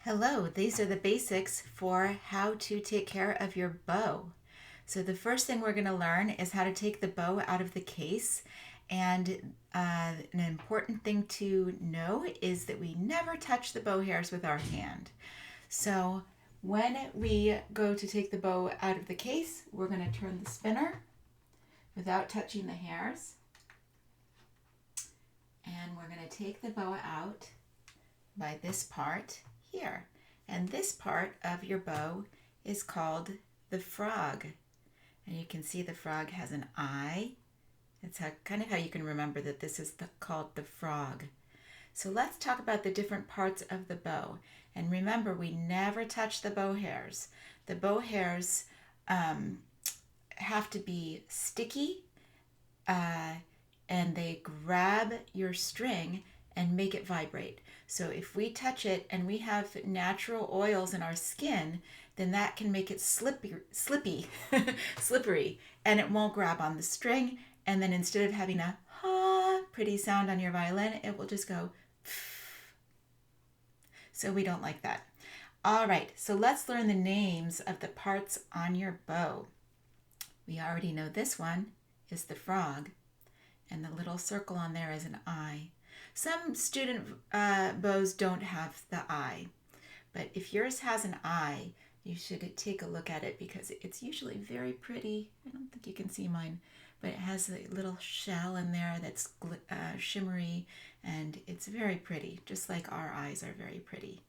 Hello, these are the basics for how to take care of your bow. So the first thing we're going to learn is how to take the bow out of the case. And an important thing to know is that we never touch the bow hairs with our hand. So when we go to take the bow out of the case, we're going to turn the spinner without touching the hairs. And we're going to take the bow out by this part here. And this part of your bow is called the frog. And you can see the frog has an eye. It's kind of how you can remember that this is called the frog. So let's talk about the different parts of the bow. And remember, we never touch the bow hairs. The bow hairs have to be sticky and they grab your string and make it vibrate. So if we touch it and we have natural oils in our skin, then that can make it slippery, and it won't grab on the string. And then instead of having a pretty sound on your violin, it will just go so we don't like that. All right, so let's learn the names of the parts on your bow. We already know this one is the frog, and the little circle on there is an eye. Some student bows don't have the eye, but if yours has an eye, you should take a look at it because it's usually very pretty. I don't think you can see mine, but it has a little shell in there that's shimmery, and it's very pretty, just like our eyes are very pretty.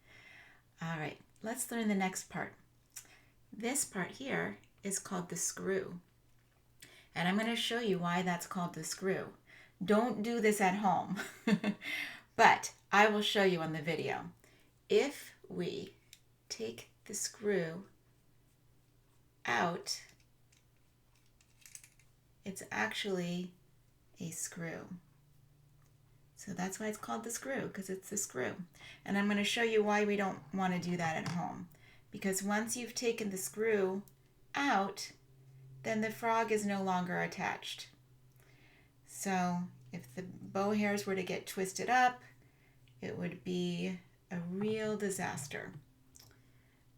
All right, let's learn the next part. This part here is called the screw, and I'm going to show you why that's called the screw. Don't do this at home, but I will show you on the video. If we take the screw out, it's actually a screw. So that's why it's called the screw, because it's the screw. And I'm going to show you why we don't want to do that at home. Because once you've taken the screw out, then the frog is no longer attached. So if the bow hairs were to get twisted up, it would be a real disaster.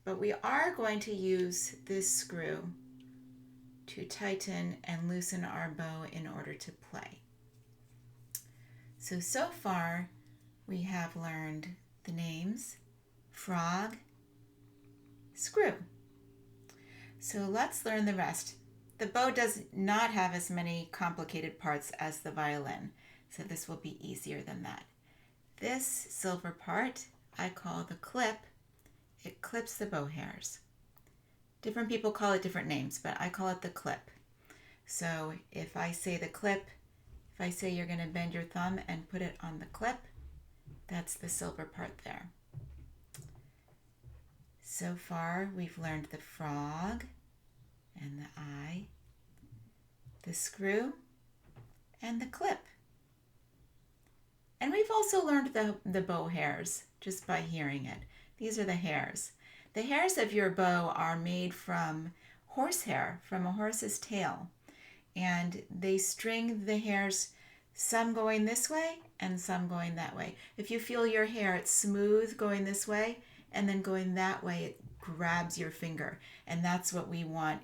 But we are going to use this screw to tighten and loosen our bow in order to play. So far we have learned the names frog, screw. So let's learn the rest. The bow does not have as many complicated parts as the violin, so this will be easier than that. This silver part I call the clip. It clips the bow hairs. Different people call it different names, but I call it the clip. So if I say the clip, if I say you're going to bend your thumb and put it on the clip, that's the silver part there. So far we've learned the frog and the eye, the screw, and the clip. And we've also learned the bow hairs just by hearing it. These are the hairs. The hairs of your bow are made from horsehair, from a horse's tail. And they string the hairs, some going this way and some going that way. If you feel your hair, it's smooth going this way, and then going that way, it grabs your finger. And that's what we want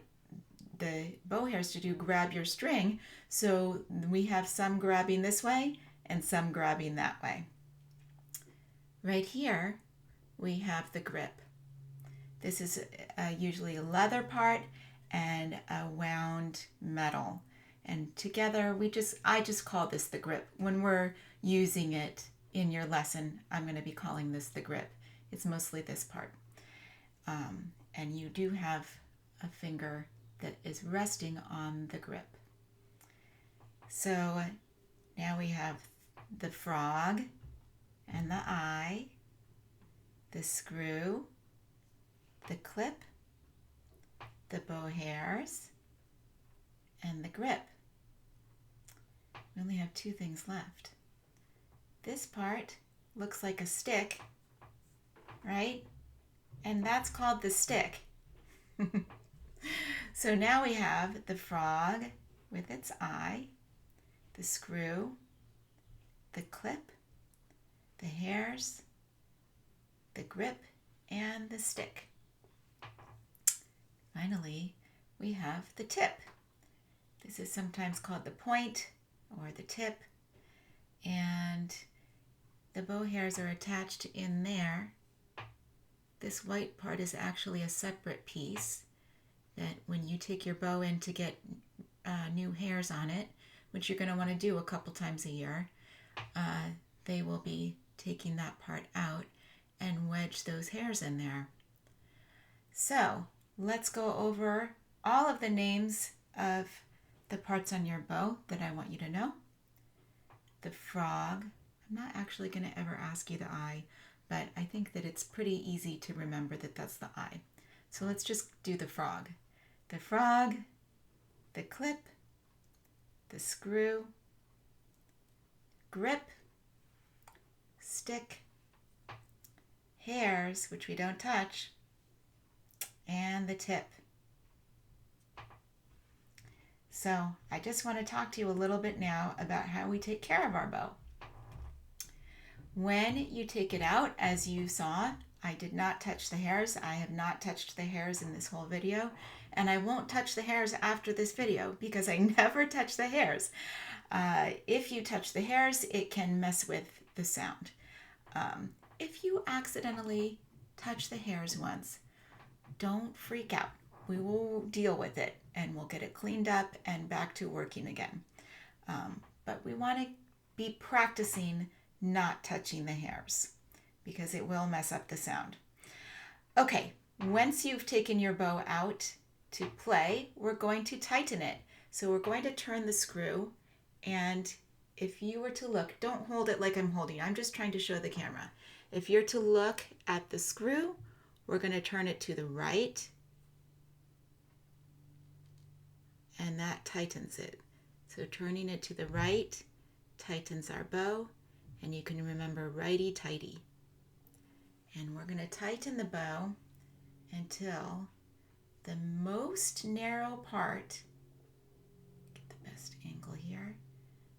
the bow hairs to do, grab your string. So we have some grabbing this way and some grabbing that way. Right here, we have the grip. This is usually a leather part and a wound metal. And together, I just call this the grip. When we're using it in your lesson, I'm going to be calling this the grip. It's mostly this part. And you do have a finger that is resting on the grip. So now we have the frog and the eye, the screw, the clip, the bow hairs, and the grip. We only have two things left. This part looks like a stick, right? And that's called the stick. So now we have the frog with its eye, the screw, the clip, the hairs, the grip, and the stick. Finally, we have the tip. This is sometimes called the point or the tip, and the bow hairs are attached in there. This white part is actually a separate piece that when you take your bow in to get new hairs on it, which you're going to want to do a couple times a year, they will be taking that part out and wedge those hairs in there. So let's go over all of the names of the parts on your bow that I want you to know. The frog. I'm not actually going to ever ask you the eye, but I think that it's pretty easy to remember that that's the eye. So let's just do the frog. The frog, the clip, the screw, grip, stick, hairs, which we don't touch, and the tip. So I just want to talk to you a little bit now about how we take care of our bow. When you take it out, as you saw, I did not touch the hairs. I have not touched the hairs in this whole video, and I won't touch the hairs after this video because I never touch the hairs. If you touch the hairs, it can mess with the sound. If you accidentally touch the hairs once, don't freak out. We will deal with it and we'll get it cleaned up and back to working again. But we want to be practicing not touching the hairs because it will mess up the sound. Okay, once you've taken your bow out to play, we're going to tighten it. So we're going to turn the screw, and if you were to look, don't hold it like I'm holding. I'm just trying to show the camera. If you're to look at the screw, we're going to turn it to the right, and that tightens it. So turning it to the right tightens our bow, and you can remember righty-tighty. And we're going to tighten the bow until the most narrow part, get the best angle here,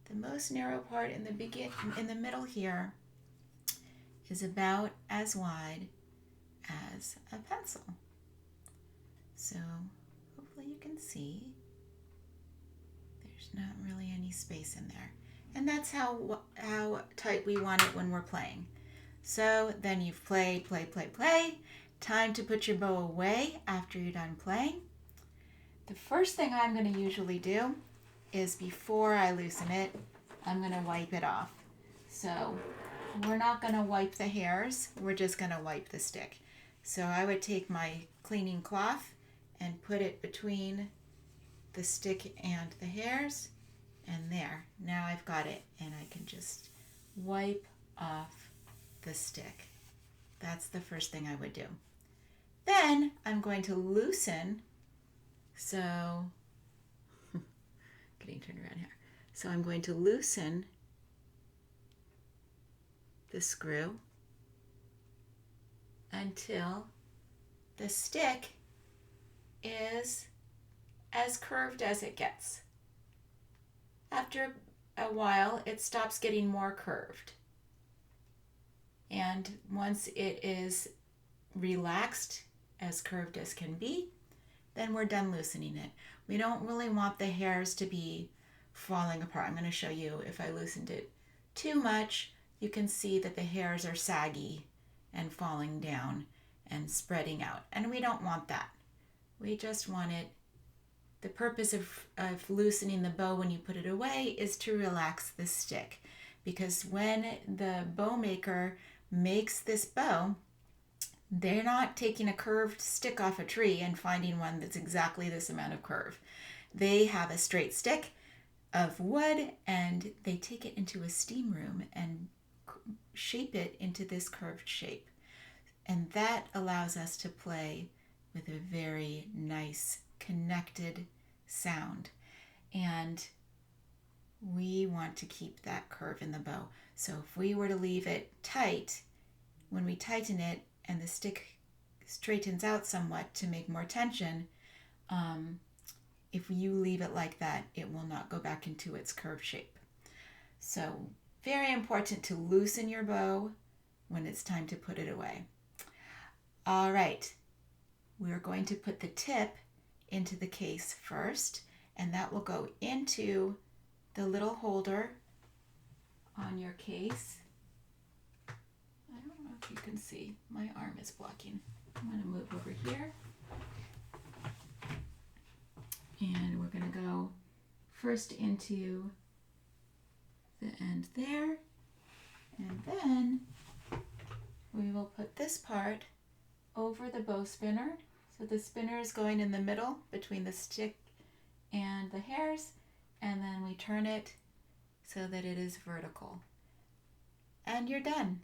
the most narrow part in the middle here is about as wide as a pencil. So hopefully you can see there's not really any space in there. And that's how tight we want it when we're playing. So then you've played, play. Time to put your bow away after you're done playing. The first thing I'm going to usually do is before I loosen it, I'm going to wipe it off. So we're not going to wipe the hairs, we're just going to wipe the stick. So I would take my cleaning cloth and put it between the stick and the hairs, and there, now I've got it, and I can just wipe off the stick. That's the first thing I would do. Then I'm going to loosen, so getting turned around here. So I'm going to loosen the screw until the stick is as curved as it gets. After a while, it stops getting more curved. And once it is relaxed, as curved as can be, then we're done loosening it. We don't really want the hairs to be falling apart. I'm going to show you if I loosened it too much, you can see that the hairs are saggy and falling down and spreading out. And we don't want that. We just want it. The purpose of loosening the bow when you put it away is to relax the stick. Because when the bow maker makes this bow, they're not taking a curved stick off a tree and finding one that's exactly this amount of curve. They have a straight stick of wood and they take it into a steam room and shape it into this curved shape. And that allows us to play with a very nice connected sound. And we want to keep that curve in the bow. So if we were to leave it tight, when we tighten it and the stick straightens out somewhat to make more tension, if you leave it like that, it will not go back into its curved shape. So very important to loosen your bow when it's time to put it away. All right, we're going to put the tip into the case first, and that will go into the little holder on your case. I don't know if you can see, my arm is blocking. I'm going to move over here. And we're going to go first into the end there, and then we will put this part over the bow spinner. So the spinner is going in the middle between the stick and the hairs, and then we turn it so that it is vertical. And you're done.